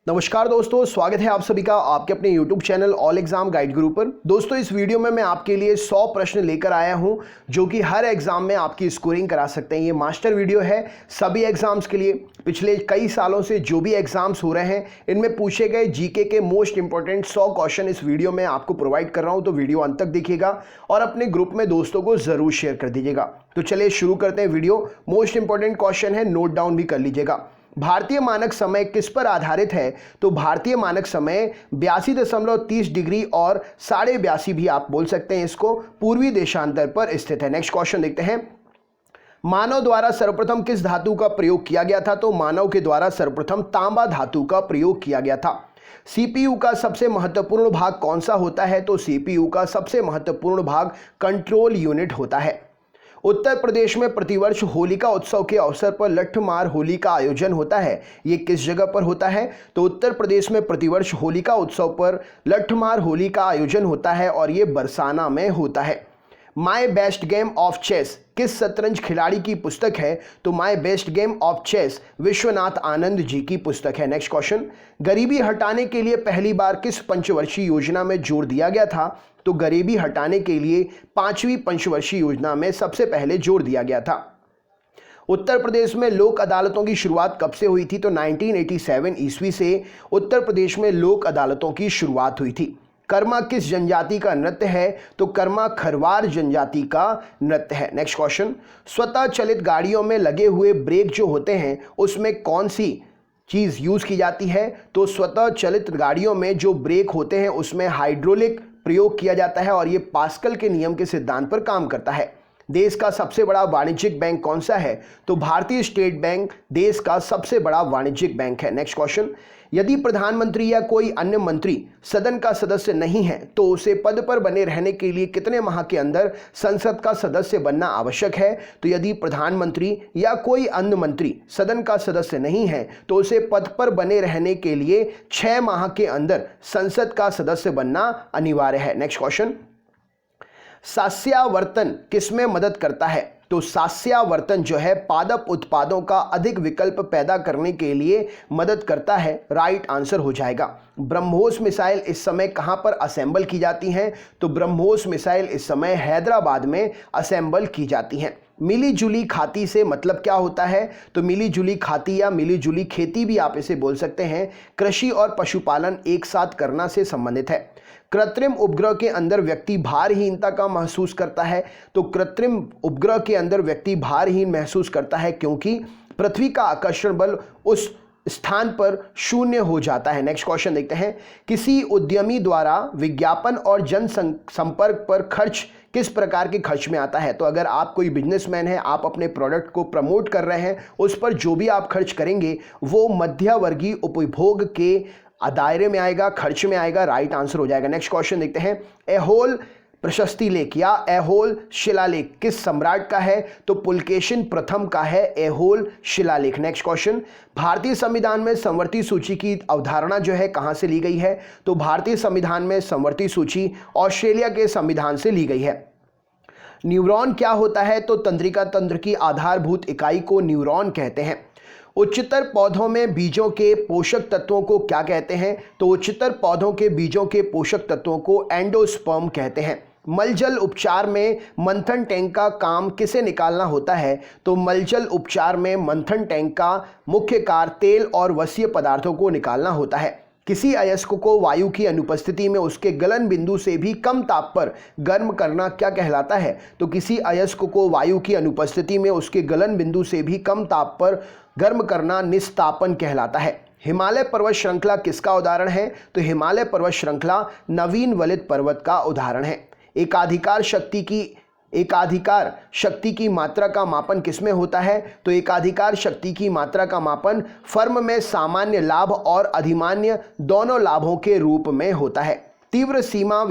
नमस्कार दोस्तों, स्वागत है आप सभी का आपके अपने YouTube channel all exam guide गुरु पर। दोस्तों, इस वीडियो में मैं आपके लिए 100 प्रश्न लेकर आया हूं जो कि हर एग्जाम में आपकी स्कोरिंग करा सकते हैं। ये मास्टर वीडियो है सभी एग्जाम्स के लिए। पिछले कई सालों से जो भी एग्जाम्स हो रहे हैं इनमें पूछे गए जीके के मोस्ट इंपॉर्टेंट 100 क्वेश्चन इस वीडियो में आपको प्रोवाइड कर रहा हूं, तो वीडियो अंत तक देखिएगा और अपने ग्रुप में दोस्तों को जरूर शेयर कर दीजिएगा। तो चलिए शुरू करते हैं वीडियो। मोस्ट इंपॉर्टेंट क्वेश्चन है, नोट डाउन भी कर लीजिएगा। भारतीय मानक समय किस पर आधारित है? तो भारतीय मानक समय 82.30 डिग्री और 82.5 भी आप बोल सकते हैं, इसको पूर्वी देशांतर पर स्थित है। नेक्स्ट क्वेश्चन देखते हैं। मानव द्वारा सर्वप्रथम किस धातु का प्रयोग किया गया था? तो मानव के द्वारा सर्वप्रथम तांबा धातु का प्रयोग किया गया था। सीपीयू का सबसे महत्वपूर्ण भाग कौन सा होता है? तो सीपीयू का सबसे महत्वपूर्ण भाग कंट्रोल यूनिट होता है। उत्तर प्रदेश में प्रतिवर्ष होलिका उत्सव के अवसर पर लठमार होली का आयोजन होता है। ये किस जगह पर होता है? तो उत्तर प्रदेश में प्रतिवर्ष होलिका उत्सव पर लठमार होली का आयोजन होता है और ये बरसाना में होता है। My best game of chess किस शतरंज खिलाड़ी की पुस्तक है? तो my best game of chess Vishwanath Anand ji की पुस्तक है। Next question. गरीबी हटाने के लिए पहली बार किस पंचवर्षीय योजना में जोर दिया गया था? तो गरीबी हटाने के लिए 5वीं पंचवर्षीय योजना में सबसे पहले जोर दिया गया था। उत्तर प्रदेश में लोक अदालतों की शुरुआत कब से हुई थी? तो 1987 ईस्वी से उत्तर प्रदेश में लोक अदालतों की शुरुआत हुई थी। कर्मा किस जनजाति का नृत्य है? तो कर्मा खरवार जनजाति का नृत्य है। Next question. स्वतः चलित गाड़ियों में लगे हुए ब्रेक जो होते हैं उसमें कौन सी चीज़ यूज़ की जाती है? तो स्वतः चलित गाड़ियों में जो ब्रेक होते हैं उसमें हाइड्रोलिक प्रयोग किया जाता है और ये पास्कल के नियम के सिद्धांत पर काम करता है। देश का सबसे बड़ा वाणिज्यिक बैंक कौन सा है? तो भारतीय स्टेट बैंक देश का सबसे बड़ा वाणिज्यिक बैंक है। Next question. यदि प्रधानमंत्री या कोई अन्य मंत्री सदन का सदस्य नहीं है तो उसे पद पर बने रहने के लिए कितने माह के अंदर संसद का सदस्य बनना आवश्यक है? तो यदि प्रधानमंत्री या कोई अन्य मंत्री सदन का सदस्य नहीं है तो उसे पद पर बने रहने के लिए 6 माह के अंदर संसद का सदस्य बनना अनिवार्य है। Next question. सास्यावर्तन किसमें मदद करता है? तो सास्यावर्तन जो है पादप उत्पादों का अधिक विकल्प पैदा करने के लिए मदद करता है। राइट आंसर हो जाएगा। ब्रह्मोस मिसाइल इस समय कहां पर असेंबल की जाती हैं? तो ब्रह्मोस मिसाइल इस समय हैदराबाद में असेंबल की जाती हैं। मिली जुली खाती से मतलब क्या होता है? तो मिली जुली खाती या मिली जुली खेती भी आप इसे बोल सकते हैं। कृषि और पशुपालन एक साथ करना से संबंधित है। कृत्रिम उपग्रह के अंदर व्यक्ति भारहीनता का महसूस करता है। तो कृत्रिम उपग्रह के अंदर व्यक्ति भारहीन महसूस करता है क्योंकि पृथ्वी का आकर्षण बल उस स्थान पर शून्य हो जाता है। नेक्स्ट क्वेश्चन देखते हैं। किसी उद्यमी द्वारा विज्ञापन और जन संपर्क पर खर्च किस प्रकार के खर्च में आता है? तो अगर आप कोई बिजनेसमैन है, आप अपने प्रोडक्ट को प्रमोट कर रहे हैं, उस पर जो भी आप खर्च करेंगे वो मध्यवर्गीय उपभोग के दायरे में आएगा, खर्च में आएगा। राइट आंसर हो जाएगा। नेक्स्ट क्वेश्चन देखते हैं। एहोल प्रशस्ति लेख या एहोल शिलालेख किस सम्राट का है? तो पुलकेशिन प्रथम का है एहोल शिलालेख। Next question. भारतीय संविधान में समवर्ती सूची की अवधारणा जो है कहां से ली गई है? तो भारतीय संविधान में समवर्ती सूची ऑस्ट्रेलिया के संविधान से ली गई है। न्यूरॉन क्या होता है? तो तंत्रिका तंत्र की आधारभूत इकाई को न्यूरॉन कहते हैं। उच्चतर पौधों में बीजों के पोषक तत्वों को क्या कहते हैं? तो उच्चतर पौधों के बीजों के पोषक तत्वों को एंडोस्पर्म कहते हैं। मलजल उपचार में मंथन टैंक का काम किसे निकालना होता है? तो मलजल उपचार में मंथन टैंक का मुख्य कार्य तेल और वसीय पदार्थों को निकालना होता है। किसी अयस्क को वायु की अनुपस्थिति में उसके गलन बिंदु से भी कम ताप पर गर्म करना क्या कहलाता है? तो किसी अयस्क को वायु की अनुपस्थिति में उसके गलन बिंदु से भी कम ताप पर गर्म करना निस्तापन कहलाता है। हिमालय पर्वत श्रृंखला किसका उदाहरण है? तो हिमालय पर्वत श्रृंखला नवीन वलित पर्वत का उदाहरण है। एकाधिकार शक्ति की मात्रा का मापन किसमें होता है? तो एकाधिकार शक्ति की मात्रा का मापन फर्म में सामान्य लाभ और अधिमान्य दोनों लाभों के रूप में होता है। तीव्र सीमा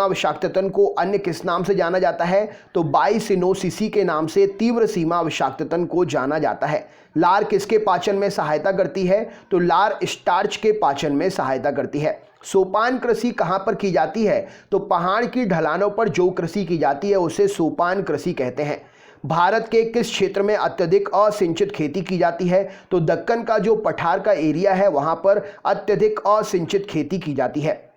विषाक्ततन को अन्य किस नाम से जाना जाता है? तो बाइसिनोसिसी के नाम से तीव्र सीमा विषाक्ततन को जाना जाता है। लार किसके पाचन में सहायता करती है? तो लार स्टार्च के पाचन में सहायता करती है। सोपान कृषि कहाँ पर की जाती है? तो पहाड़ की ढलानों पर जो कृषि की जाती है उसे सोपान कृषि कहते हैं। भारत के किस क्षेत्र में अत्यधिक असिंचित खेती की जाती है? तो दक्कन का जो पठार का एरिया है वहां पर अत्यधिक असिंचित खेती की जाती है।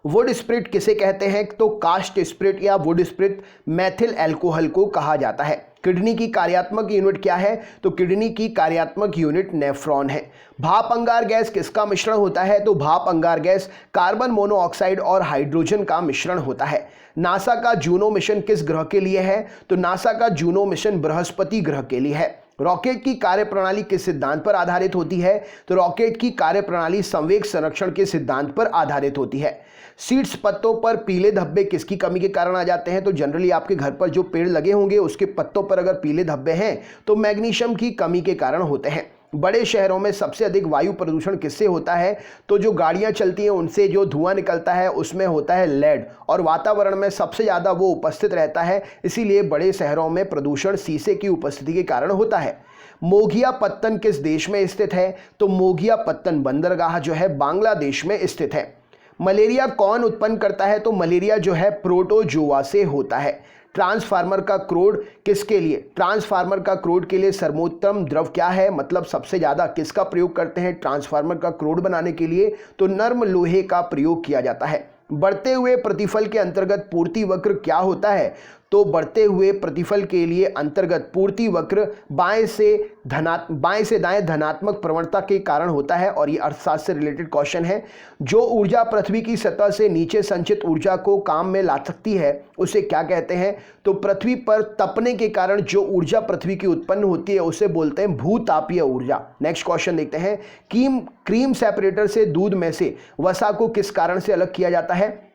वुड स्प्रिट किसे कहते हैं? तो कास्ट स्प्रिट या वुड स्प्रिट मैथिल अल्कोहल को कहा जाता है। किडनी की कार्यात्मक यूनिट क्या है? तो किडनी की कार्यात्मक यूनिट नेफ्रॉन है। भाप अंगार गैस किसका मिश्रण होता है? तो भाप अंगार गैस कार्बन मोनोऑक्साइड और हाइड्रोजन का मिश्रण होता है। नासा का जूनो मिशन किस ग्रह के लिए है? तो नासा का जूनो मिशन बृहस्पति ग्रह के लिए है। रॉकेट की कार्यप्रणाली किस सिद्धांत पर आधारित होती है? तो रॉकेट की कार्यप्रणाली संवेग संरक्षण के सिद्धांत पर आधारित होती है। सीड्स पत्तों पर पीले धब्बे किसकी कमी के कारण आ जाते हैं? तो जनरली आपके घर पर जो पेड़ लगे होंगे उसके पत्तों पर अगर पीले धब्बे हैं तो मैग्नीशियम की कमी के कारण होते हैं। बड़े शहरों में सबसे अधिक वायु प्रदूषण किससे होता है? तो जो गाड़ियां चलती हैं उनसे जो धुआं निकलता है उसमें होता है लेड, और वातावरण में सबसे ज़्यादा वो उपस्थित रहता है, इसीलिए बड़े शहरों में प्रदूषण सीसे की उपस्थिति के कारण होता है। मोघिया पत्तन किस देश में स्थित है? तो मोघिया पत्तन बंदरगाह जो है बांग्लादेश में स्थित है। मलेरिया कौन उत्पन्न करता है? तो मलेरिया जो है प्रोटोजोआ से होता है। ट्रांसफार्मर का क्रोड किसके लिए? ट्रांसफार्मर का क्रोड के लिए सर्वोत्तम द्रव क्या है? मतलब सबसे ज़्यादा किसका प्रयोग करते हैं ट्रांसफार्मर का क्रोड बनाने के लिए? तो नर्म लोहे का प्रयोग किया जाता है। बढ़ते हुए प्रतिफल के अंतर्गत पूर्ति वक्र क्या होता है? तो बढ़ते हुए प्रतिफल के लिए अंतर्गत पूर्ति वक्र बाएं से दाएं धनात्मक प्रवणता के कारण होता है, और ये अर्थशास्त्र से रिलेटेड क्वेश्चन है। जो ऊर्जा पृथ्वी की सतह से नीचे संचित ऊर्जा को काम में ला सकती है उसे क्या कहते हैं? तो पृथ्वी पर तपने के कारण जो ऊर्जा पृथ्वी की उत्पन्न होती है उसे बोलते हैं भूतापीय ऊर्जा। नेक्स्ट क्वेश्चन देखते हैं। क्रीम सेपरेटर से दूध में से वसा को किस कारण से अलग किया जाता है?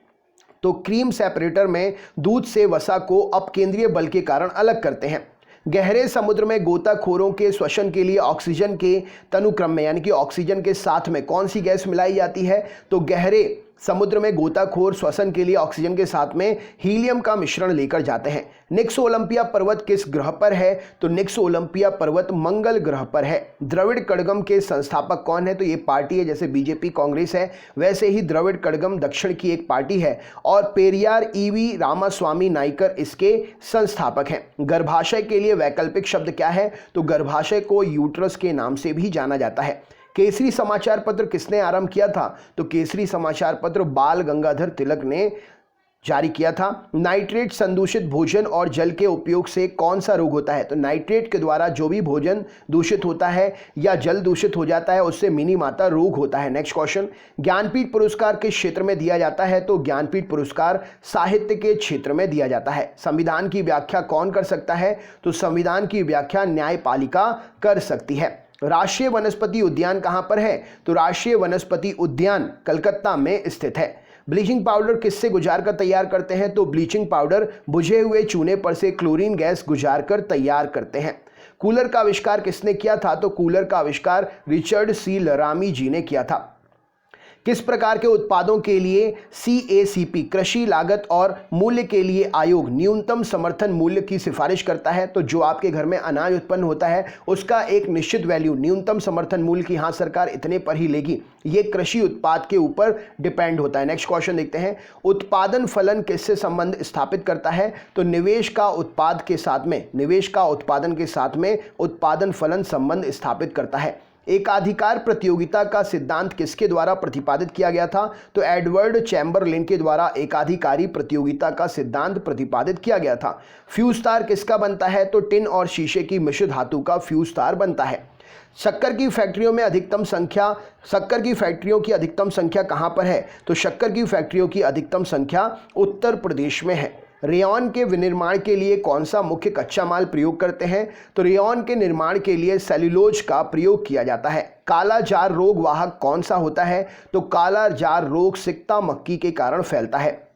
तो क्रीम सेपरेटर में दूध से वसा को अपकेंद्रीय बल के कारण अलग करते हैं। गहरे समुद्र में गोताखोरों के श्वसन के लिए ऑक्सीजन के तनुक्रम में यानी कि ऑक्सीजन के साथ में कौन सी गैस मिलाई जाती है? तो गहरे समुद्र में गोताखोर श्वसन के लिए ऑक्सीजन के साथ में हीलियम का मिश्रण लेकर जाते हैं। निक्स ओलंपिया पर्वत किस ग्रह पर है? तो निक्स ओलंपिया पर्वत मंगल ग्रह पर है। द्रविड़ कड़गम के संस्थापक कौन है? तो ये पार्टी है, जैसे बीजेपी कांग्रेस है वैसे ही द्रविड़ कड़गम दक्षिण की एक पार्टी है, और पेरियार ईवी रामास्वामी नाइकर इसके संस्थापक हैं। गर्भाशय के लिए वैकल्पिक शब्द क्या है? तो गर्भाशय को यूट्रस के नाम से भी जाना जाता है। केसरी समाचार पत्र किसने आरंभ किया था? तो केसरी समाचार पत्र बाल गंगाधर तिलक ने जारी किया था। नाइट्रेट संदूषित भोजन और जल के उपयोग से कौन सा रोग होता है? तो नाइट्रेट के द्वारा जो भी भोजन दूषित होता है या जल दूषित हो जाता है उससे मिनी माता रोग होता है। Next question. ज्ञानपीठ पुरस्कार किस क्षेत्र में दिया जाता है? तो ज्ञानपीठ पुरस्कार साहित्य के क्षेत्र में दिया जाता है। संविधान की व्याख्या कौन कर सकता है? तो संविधान की व्याख्या न्यायपालिका कर सकती है। राष्ट्रीय वनस्पति उद्यान कहां पर है? तो राष्ट्रीय वनस्पति उद्यान कलकत्ता में स्थित है। ब्लीचिंग पाउडर किससे गुजार कर तैयार करते हैं? तो ब्लीचिंग पाउडर बुझे हुए चूने पर से क्लोरीन गैस गुजार कर तैयार करते हैं। कूलर का आविष्कार किसने किया था? तो कूलर का आविष्कार रिचर्ड सी लरामी जी ने किया था। किस प्रकार के उत्पादों के लिए CACP कृषि लागत और मूल्य के लिए आयोग न्यूनतम समर्थन मूल्य की सिफारिश करता है? तो जो आपके घर में अनाज उत्पन्न होता है उसका एक निश्चित वैल्यू न्यूनतम समर्थन मूल्य की हाँ सरकार इतने पर ही लेगी, ये कृषि उत्पाद के ऊपर डिपेंड होता है। नेक्स्ट क्वेश्चन देखते हैं। उत्पादन फलन किससे संबंध स्थापित करता है? तो निवेश का उत्पाद के साथ में, निवेश का उत्पादन के साथ में उत्पादन फलन संबंध स्थापित करता है। एकाधिकार प्रतियोगिता का सिद्धांत किसके द्वारा प्रतिपादित किया गया था? तो एडवर्ड चैम्बरलिन के द्वारा एकाधिकारी प्रतियोगिता का सिद्धांत प्रतिपादित किया गया था। फ्यूज तार किसका बनता है? तो टिन और शीशे की मिश्र धातु का फ्यूज तार बनता है। शक्कर की फैक्ट्रियों की अधिकतम संख्या कहां पर है? तो शक्कर की फैक्ट्रियों की अधिकतम संख्या उत्तर प्रदेश में है। रेयॉन के विनिर्माण के लिए कौन सा मुख्य कच्चा माल प्रयोग करते हैं? तो रेयॉन के निर्माण के लिए सेल्यूलोज का प्रयोग किया जाता है। काला जार रोग वाहक कौन सा होता है? तो काला जार रोग सिक्ता मक्खी के कारण फैलता है।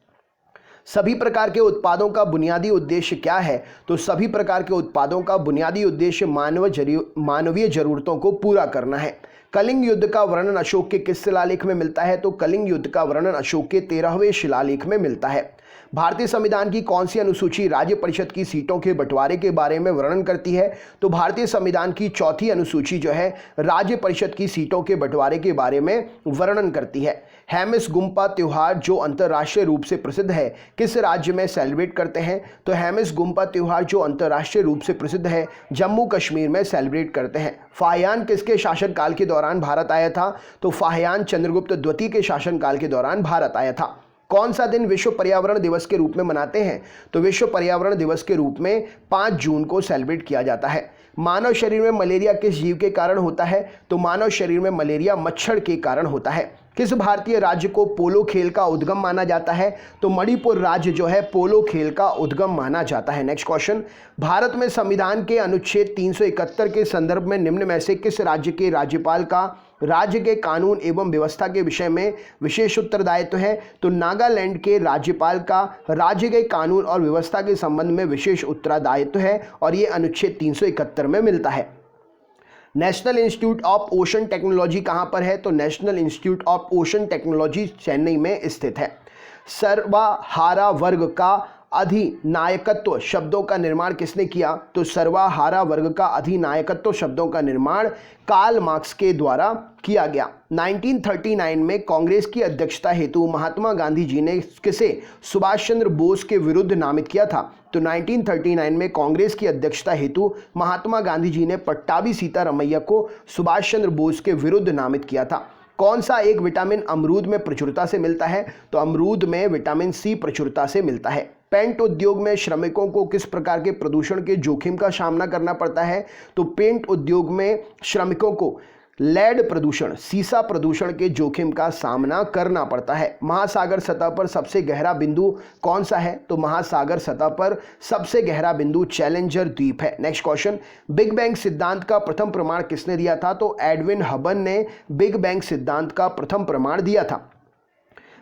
सभी प्रकार के उत्पादों का बुनियादी उद्देश्य क्या है? तो सभी प्रकार के उत्पादों का बुनियादी उद्देश्य मानवीय जरूरतों को पूरा करना है। कलिंग युद्ध का वर्णन अशोक के किस शिलालेख में मिलता है? तो कलिंग युद्ध का वर्णन अशोक के 13वें शिलालेख में मिलता है। भारतीय संविधान की कौन सी अनुसूची राज्य परिषद की सीटों के बंटवारे के बारे में वर्णन करती है? तो भारतीय संविधान की चौथी अनुसूची जो है राज्य परिषद की सीटों के बंटवारे के बारे में वर्णन करती है। हेमिस गुम्पा त्योहार जो अंतर्राष्ट्रीय रूप से प्रसिद्ध है, किस राज्य में सेलिब्रेट करते हैं? तो हेमिस गुम्पा त्योहार जो अंतर्राष्ट्रीय रूप से प्रसिद्ध है, जम्मू कश्मीर में सेलिब्रेट करते हैं। फाहियान किसके शासनकाल के दौरान भारत आया था? तो फाहियान चंद्रगुप्त द्वितीय के शासनकाल के दौरान भारत आया था। कौन सा दिन विश्व पर्यावरण दिवस के रूप में मनाते हैं? तो विश्व पर्यावरण दिवस के रूप में 5 जून को सेलिब्रेट किया जाता है। मानव शरीर में मलेरिया किस जीव के कारण होता है? तो मानव शरीर में मलेरिया मच्छर के कारण होता है। किस भारतीय राज्य को पोलो खेल का उद्गम माना जाता है? तो मणिपुर राज्य जो है पोलो खेल का उद्गम माना जाता है। नेक्स्ट क्वेश्चन, भारत में संविधान के अनुच्छेद 371 के संदर्भ में निम्न में से किस राज्य के राज्यपाल का राज्य के कानून एवं व्यवस्था के विषय में विशेष उत्तरदायित्व है? तो नागालैंड के राज्यपाल का राज्य के कानून और व्यवस्था के संबंध में विशेष उत्तरदायित्व है और ये अनुच्छेद 371 में मिलता है। National institute of ocean technology कहाँ पर है? तो national institute of ocean technology Chennai में स्थित है। सर्वहारा वर्ग का अधिनायकत्व शब्दों का निर्माण किसने किया? तो सर्वहारा वर्ग का अधिनायकत्व शब्दों का निर्माण कार्ल मार्क्स के द्वारा किया गया। 1939 में कांग्रेस की अध्यक्षता हेतु महात्मा गांधी जी ने किसे सुभाष चंद्र बोस के विरुद्ध नामित किया था? तो 1939 में कांग्रेस की अध्यक्षता हेतु महात्मा गांधी जी ने पट्टाभी सीतारामैया को सुभाष चंद्र बोस के विरुद्ध नामित किया था। कौन सा एक विटामिन अमरूद में प्रचुरता से मिलता है? तो अमरूद में विटामिन सी प्रचुरता से मिलता है। पेंट उद्योग में श्रमिकों को किस प्रकार के प्रदूषण के जोखिम का सामना करना पड़ता है? तो पेंट उद्योग में श्रमिकों को लेड प्रदूषण, सीसा प्रदूषण के जोखिम का सामना करना पड़ता है। महासागर सतह पर सबसे गहरा बिंदु कौन सा है? तो महासागर सतह पर सबसे गहरा बिंदु चैलेंजर द्वीप है। नेक्स्ट क्वेश्चन, बिग बैंग सिद्धांत का प्रथम प्रमाण किसने दिया था? तो एडविन हबल ने बिग बैंग सिद्धांत का प्रथम प्रमाण दिया था।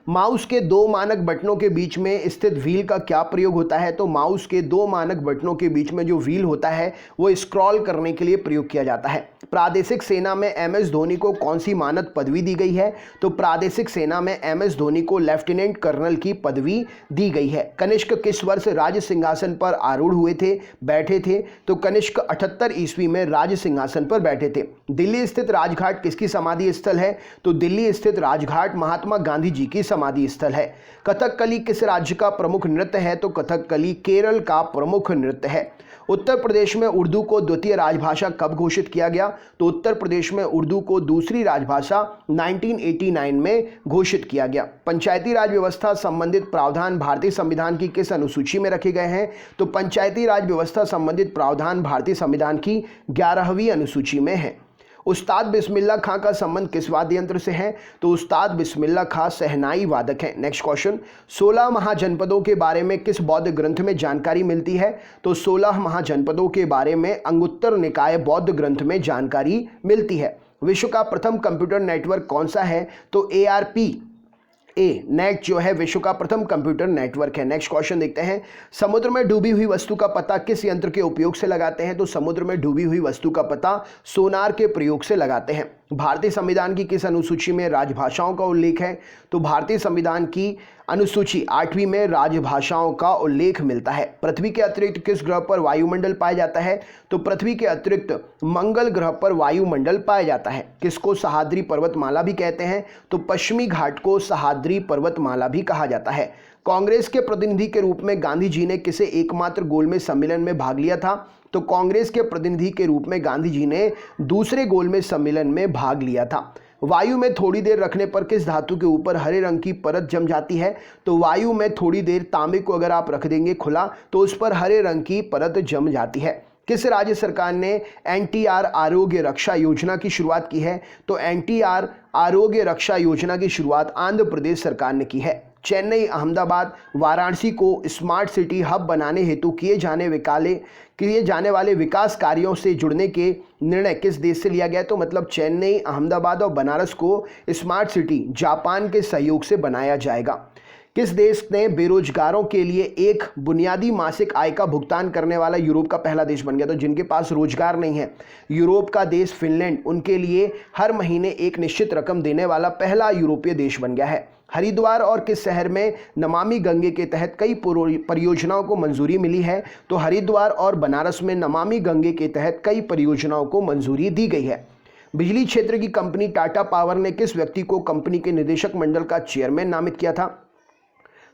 माउस के 2 मानक बटनों के बीच में स्थित व्हील का क्या प्रयोग होता है? तो माउस के 2 मानक बटनों के बीच में जो व्हील होता है वो स्क्रॉल करने के लिए प्रयोग किया जाता है। प्रादेशिक सेना में एमएस धोनी को कौन सी मानद पदवी दी गई है? तो प्रादेशिक सेना में एमएस धोनी को लेफ्टिनेंट कर्नल की पदवी दी गई है। कनिष्क किस वर्ष राज सिंहासन पर आरूढ़ हुए थे, बैठे थे? तो कनिष्क 78 ईस्वी में राज सिंहासन पर बैठे थे। दिल्ली स्थित राजघाट किसकी समाधि स्थल है? तो दिल्ली स्थित राजघाट महात्मा गांधी जी की समाधि स्थल है। कथकली किस राज्य का प्रमुख नृत्य है? तो कथकली केरल का प्रमुख नृत्य है। उत्तर प्रदेश में उर्दू को द्वितीय राजभाषा कब घोषित किया गया? तो उत्तर प्रदेश में उर्दू को दूसरी राजभाषा 1989 में घोषित किया गया। पंचायती राज व्यवस्था संबंधित प्रावधान भारतीय संविधान की किस अनुसूची में रखे गए हैं? तो पंचायती राज व्यवस्था संबंधित प्रावधान भारतीय संविधान की 11वीं अनुसूची में है। उस्ताद बिस्मिल्लाह खां का संबंध किस वाद्य यंत्र से है? तो उस्ताद बिस्मिल्लाह खां शहनाई वादक हैं। नेक्स्ट क्वेश्चन, 16 महाजनपदों के बारे में किस बौद्ध ग्रंथ में जानकारी मिलती है? तो 16 महाजनपदों के बारे में अंगुत्तर निकाय बौद्ध ग्रंथ में जानकारी मिलती है। विश्व का प्रथम कंप्यूटर नेटवर्क कौन सा है? तो ARP नेट जो है विश्व का प्रथम कंप्यूटर नेटवर्क है। नेक्स्ट क्वेश्चन देखते हैं, समुद्र में डूबी हुई वस्तु का पता किस यंत्र के उपयोग से लगाते हैं? तो समुद्र में डूबी हुई वस्तु का पता सोनार के प्रयोग से लगाते हैं। भारतीय संविधान की किस अनुसूची में राजभाषाओं का उल्लेख है? तो भारतीय संविधान की अनुसूची 8वीं में राजभाषाओं का उल्लेख मिलता है। पृथ्वी के अतिरिक्त किस ग्रह पर वायुमंडल पाया जाता है? तो पृथ्वी के अतिरिक्त मंगल ग्रह पर वायुमंडल पाया जाता है। किसको सह्याद्री पर्वतमाला भी कहते हैं? तो पश्चिमी घाट को सह्याद्री पर्वतमाला भी कहा जाता है। कांग्रेस के प्रतिनिधि के रूप में गांधी जी ने किसे एकमात्र गोलमेज सम्मेलन में भाग लिया था? तो कांग्रेस के प्रतिनिधि के रूप में गांधी जी ने दूसरे गोलमेज सम्मेलन में भाग लिया था। वायु में थोड़ी देर रखने पर किस धातु के ऊपर हरे रंग की परत जम जाती है? तो वायु में थोड़ी देर तांबे को अगर आप रख देंगे खुला तो उस पर हरे रंग की परत जम जाती है। किस राज्य सरकार ने NTR आरोग्य रक्षा योजना की शुरुआत की है? तो NTR आरोग्य रक्षा योजना की शुरुआत आंध्र प्रदेश सरकार ने की है। चेन्नई, अहमदाबाद, वाराणसी को स्मार्ट सिटी हब बनाने हेतु किए जाने वाले विकास कार्यों से जुड़ने के निर्णय किस देश से लिया गया? तो मतलब चेन्नई, अहमदाबाद और बनारस को स्मार्ट सिटी जापान के सहयोग से बनाया जाएगा। किस देश ने बेरोजगारों के लिए एक बुनियादी मासिक आय का भुगतान करने वाला यूरोप का पहला देश बन गया? तो जिनके पास रोजगार नहीं है, यूरोप का देश फिनलैंड उनके लिए हर महीने एक निश्चित रकम देने वाला पहला यूरोपीय देश बन गया है। हरिद्वार और किस शहर में नमामि गंगे के तहत कई परियोजनाओं को मंजूरी मिली है? तो हरिद्वार और बनारस में नमामि गंगे के तहत कई परियोजनाओं को मंजूरी दी गई है। बिजली क्षेत्र की कंपनी टाटा पावर ने किस व्यक्ति को कंपनी के निदेशक मंडल का चेयरमैन नामित किया था?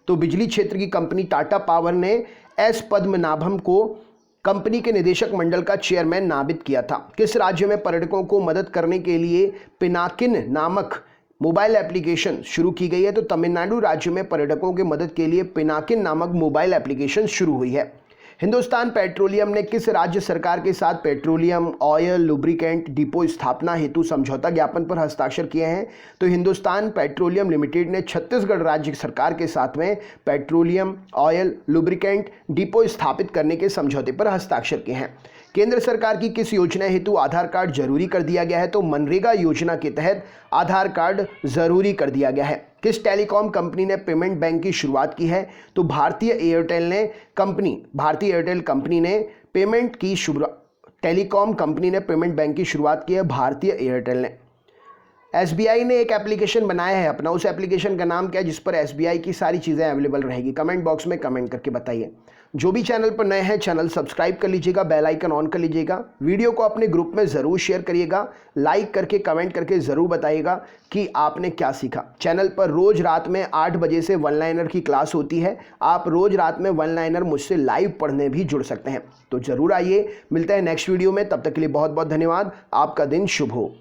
तो बिजली क्षेत्र की कंपनी टाटा पावर ने एस पद्मनाभम को कंपनी के निदेशक मंडल का चेयरमैन नामित किया था। किस राज्य में पर्यटकों को मदद करने के लिए पिनाकिन नामक मोबाइल एप्लीकेशन शुरू की गई है? तो तमिलनाडु राज्य में पर्यटकों की मदद के लिए पिनाकिन नामक मोबाइल एप्लीकेशन शुरू हुई है। हिंदुस्तान पेट्रोलियम ने किस राज्य सरकार के साथ पेट्रोलियम, ऑयल, लुब्रिकेंट डिपो स्थापना हेतु समझौता ज्ञापन पर हस्ताक्षर किए हैं? तो हिंदुस्तान पेट्रोलियम लिमिटेड ने छत्तीसगढ़ राज्य सरकार के साथ में पेट्रोलियम, ऑयल, लुब्रिकेंट डिपो स्थापित करने के समझौते पर हस्ताक्षर किए हैं। केंद्र सरकार की किस योजना हेतु आधार कार्ड जरूरी कर दिया गया है? तो मनरेगा योजना के तहत आधार कार्ड जरूरी कर दिया गया है। किस टेलीकॉम कंपनी ने पेमेंट बैंक की शुरुआत की है? तो भारतीय एयरटेल कंपनी ने पेमेंट की शुरुआत टेलीकॉम कंपनी ने पेमेंट बैंक की शुरुआत की है, भारतीय एयरटेल ने। एसबीआई ने एक एप्लीकेशन बनाया है अपना, उस एप्लीकेशन का नाम क्या है जिस पर एसबीआई की सारी चीज़ें अवेलेबल रहेगी? कमेंट बॉक्स में कमेंट करके बताइए। जो भी चैनल पर नए हैं चैनल सब्सक्राइब कर लीजिएगा, बेल आइकन ऑन कर लीजिएगा, वीडियो को अपने ग्रुप में ज़रूर शेयर करिएगा, लाइक करके कमेंट करके ज़रूर बताइएगा कि आपने क्या सीखा। चैनल पर रोज़ रात में 8 बजे से वन लाइनर की क्लास होती है, आप रोज़ रात में वन लाइनर मुझसे लाइव पढ़ने भी जुड़ सकते हैं। तो ज़रूर आइए, मिलते हैं नेक्स्ट वीडियो में, तब तक के लिए बहुत बहुत धन्यवाद। आपका दिन शुभ हो।